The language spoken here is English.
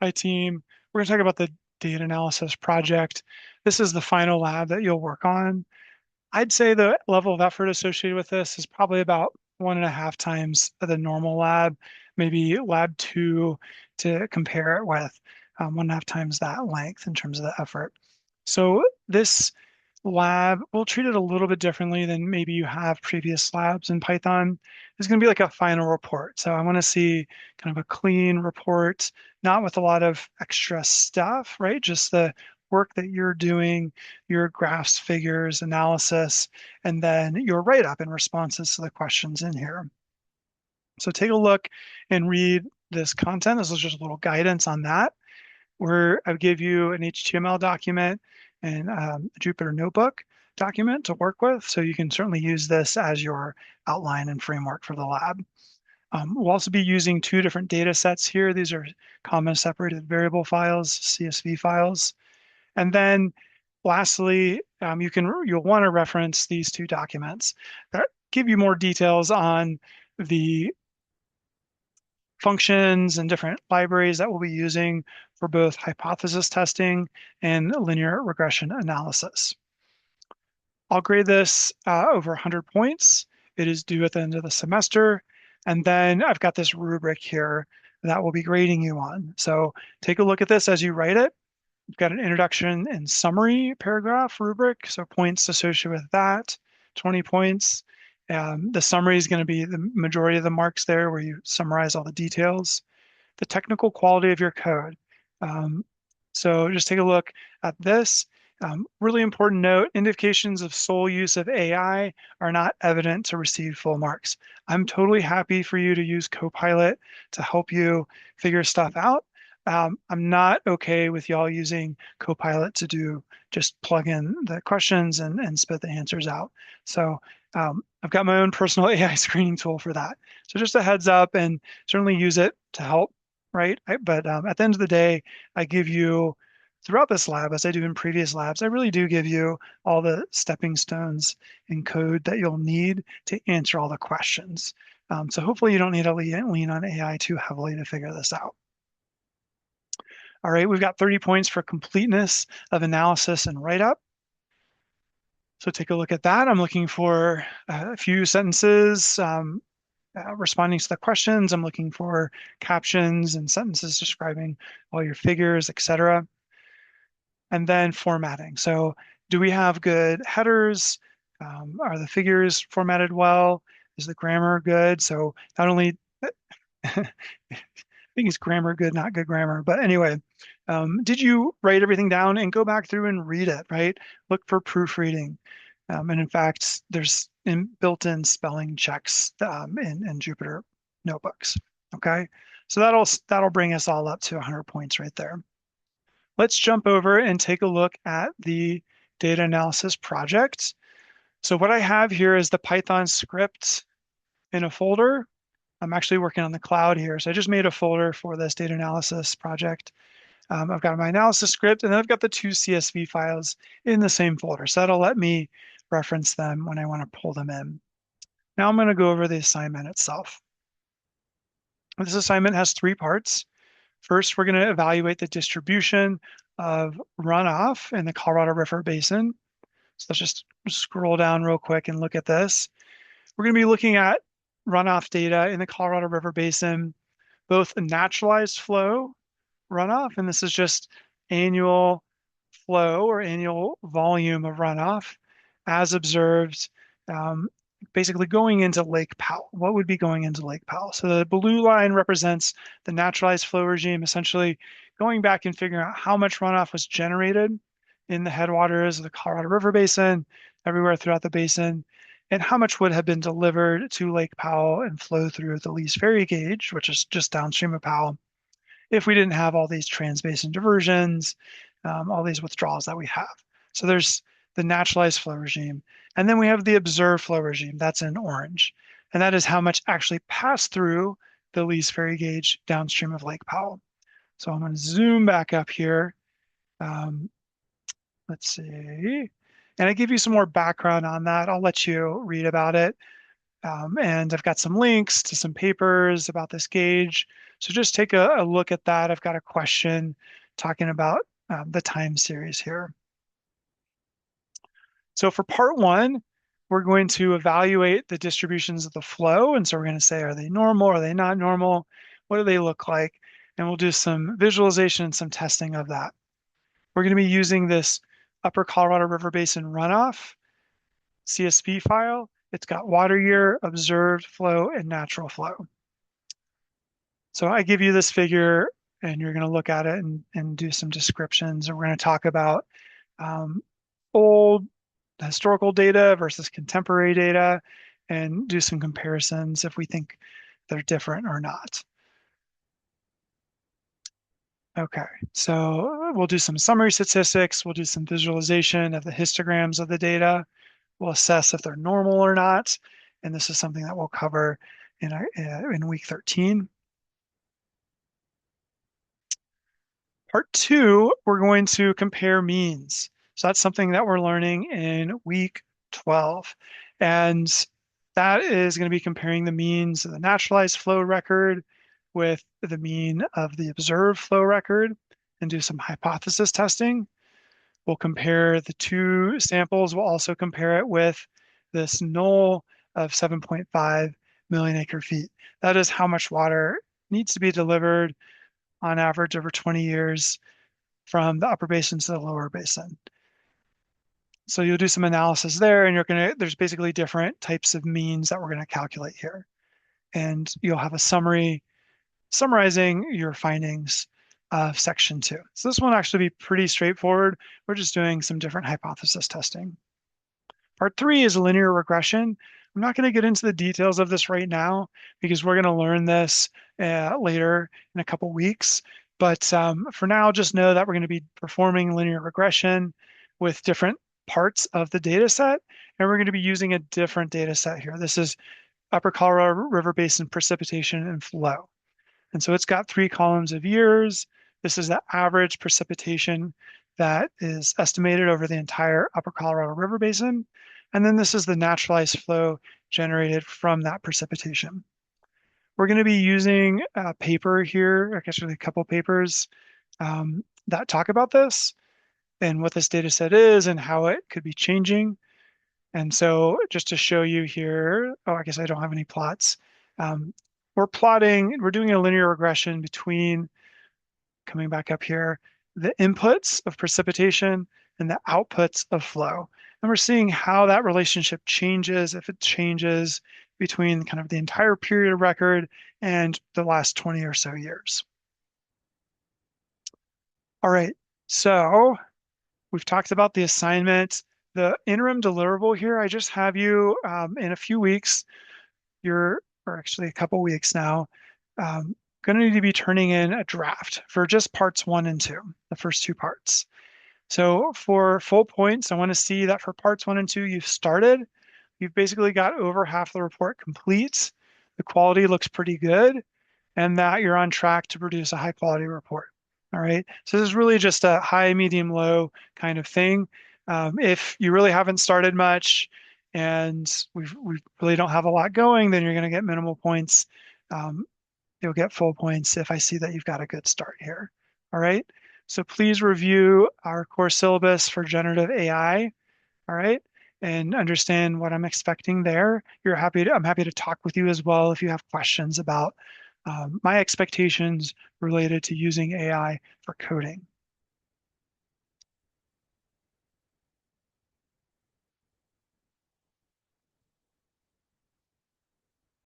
Hi, team. We're going to talk about the data analysis project. This is the final lab that you'll work on. I'd say the level of effort associated with this is probably about 1.5 times the normal lab, maybe lab two to compare it with, 1.5 times that length in terms of the effort. So this lab, we'll treat it a little bit differently than maybe you have previous labs in Python. It's going to be like a final report. So I want to see kind of a clean report, not with a lot of extra stuff, right? Just the work that you're doing, your graphs, figures, analysis, and then your write-up and responses to the questions in here. So take a look and read this content. This is just a little guidance on that, where I give you an HTML document and a Jupyter Notebook document to work with. So you can certainly use this as your outline and framework for the lab. We'll also be using two different data sets here. These are comma separated variable files, CSV files. And then lastly, you'll want to reference these two documents that give you more details on the functions and different libraries that we'll be using for both hypothesis testing and linear regression analysis. I'll grade this over 100 points. It is due at the end of the semester. And then I've got this rubric here that we'll be grading you on. So take a look at this as you write it. We've got an introduction and summary paragraph rubric, so points associated with that, 20 points. The summary is going to be the majority of the marks there where you summarize all the details. The technical quality of your code. Um, so just take a look at this. Really important note, indications of sole use of AI are not evident to receive full marks. I'm totally happy for you to use Copilot to help you figure stuff out. I'm not okay with y'all using Copilot to do just plug in the questions and spit the answers out. So I've got my own personal AI screening tool for that. So just a heads up, and certainly use it to help, right? But at the end of the day, I give you throughout this lab, as I do in previous labs, I really do give you all the stepping stones in code that you'll need to answer all the questions. So hopefully you don't need to lean on AI too heavily to figure this out. All right, we've got 30 points for completeness of analysis and write-up. So take a look at that. I'm looking for a few sentences responding to the questions. I'm looking for captions and sentences describing all your figures, etc. And then formatting. So do we have good headers? Are the figures formatted well? Is the grammar good? So not only I think it's grammar good, not good grammar. But anyway, did you write everything down and go back through and read it, right? Look for proofreading. And in fact, there's built-in spelling checks in Jupyter notebooks. Okay, so that'll bring us all up to 100 points right there. Let's jump over and take a look at the data analysis project. So what I have here is the Python script in a folder. I'm actually working on the cloud here. So I just made a folder for this data analysis project. I've got my analysis script, and then I've got the two CSV files in the same folder. So that'll let me reference them when I want to pull them in. Now I'm going to go over the assignment itself. This assignment has three parts. First, we're going to evaluate the distribution of runoff in the Colorado River Basin. So let's just scroll down real quick and look at this. We're going to be looking at runoff data in the Colorado River Basin, both a naturalized flow runoff, and this is just annual flow or annual volume of runoff as observed, basically going into Lake Powell. What would be going into Lake Powell? So the blue line represents the naturalized flow regime, essentially going back and figuring out how much runoff was generated in the headwaters of the Colorado River Basin, everywhere throughout the basin, and how much would have been delivered to Lake Powell and flow through the Lease Ferry Gauge, which is just downstream of Powell, if we didn't have all these transbasin diversions, all these withdrawals that we have. So there's the naturalized flow regime. And then we have the observed flow regime, that's in orange. And that is how much actually passed through the Lease Ferry Gauge downstream of Lake Powell. So I'm going to zoom back up here. Let's see. And I give you some more background on that. I'll let you read about it. And I've got some links to some papers about this gauge. So just take a look at that. I've got a question talking about the time series here. So for part one, we're going to evaluate the distributions of the flow. And so we're going to say, are they normal? Are they not normal? What do they look like? And we'll do some visualization and some testing of that. We're going to be using this Upper Colorado River Basin runoff CSV file. It's got water year, observed flow, and natural flow. So I give you this figure and you're going to look at it and do some descriptions. And we're going to talk about um, old historical data versus contemporary data and do some comparisons if we think they're different or not. Okay, so we'll do some summary statistics. We'll do some visualization of the histograms of the data. We'll assess if they're normal or not. And this is something that we'll cover in week 13. Part two, we're going to compare means. So that's something that we're learning in week 12. And that is going to be comparing the means of the naturalized flow record with the mean of the observed flow record and do some hypothesis testing. We'll compare the two samples. We'll also compare it with this null of 7.5 million acre feet. That is how much water needs to be delivered on average over 20 years from the upper basin to the lower basin. So you'll do some analysis there and there's basically different types of means that we're going to calculate here. And you'll have a summary summarizing your findings of section 2. So this one actually be pretty straightforward. We're just doing some different hypothesis testing. Part 3 is linear regression. I'm not going to get into the details of this right now because we're going to learn this later in a couple weeks. But for now, just know that we're going to be performing linear regression with different parts of the data set, and we're going to be using a different data set here. This is Upper Colorado River Basin precipitation and flow. And so it's got 3 columns of years. This is the average precipitation that is estimated over the entire Upper Colorado River Basin. And then this is the naturalized flow generated from that precipitation. We're going to be using a paper here, actually a couple papers that talk about this and what this data set is and how it could be changing. And so just to show you here, oh, I guess I don't have any plots. We're doing a linear regression between, coming back up here, the inputs of precipitation and the outputs of flow. And we're seeing how that relationship changes, if it changes between kind of the entire period of record and the last 20 or so years. All right, so we've talked about the assignment. The interim deliverable here, I just have you in a few weeks, or actually a couple weeks now, going to need to be turning in a draft for just parts 1 and 2, the first 2 parts. So for full points, I want to see that for parts 1 and 2, you've started. You've basically got over half the report complete. The quality looks pretty good, and that you're on track to produce a high quality report. All right. So this is really just a high, medium, low kind of thing. If you really haven't started much and we really don't have a lot going, then you're going to get minimal points. You'll get full points if I see that you've got a good start here. All right. So please review our course syllabus for generative AI. All right. And understand what I'm expecting there. I'm happy to talk with you as well if you have questions about my expectations related to using AI for coding.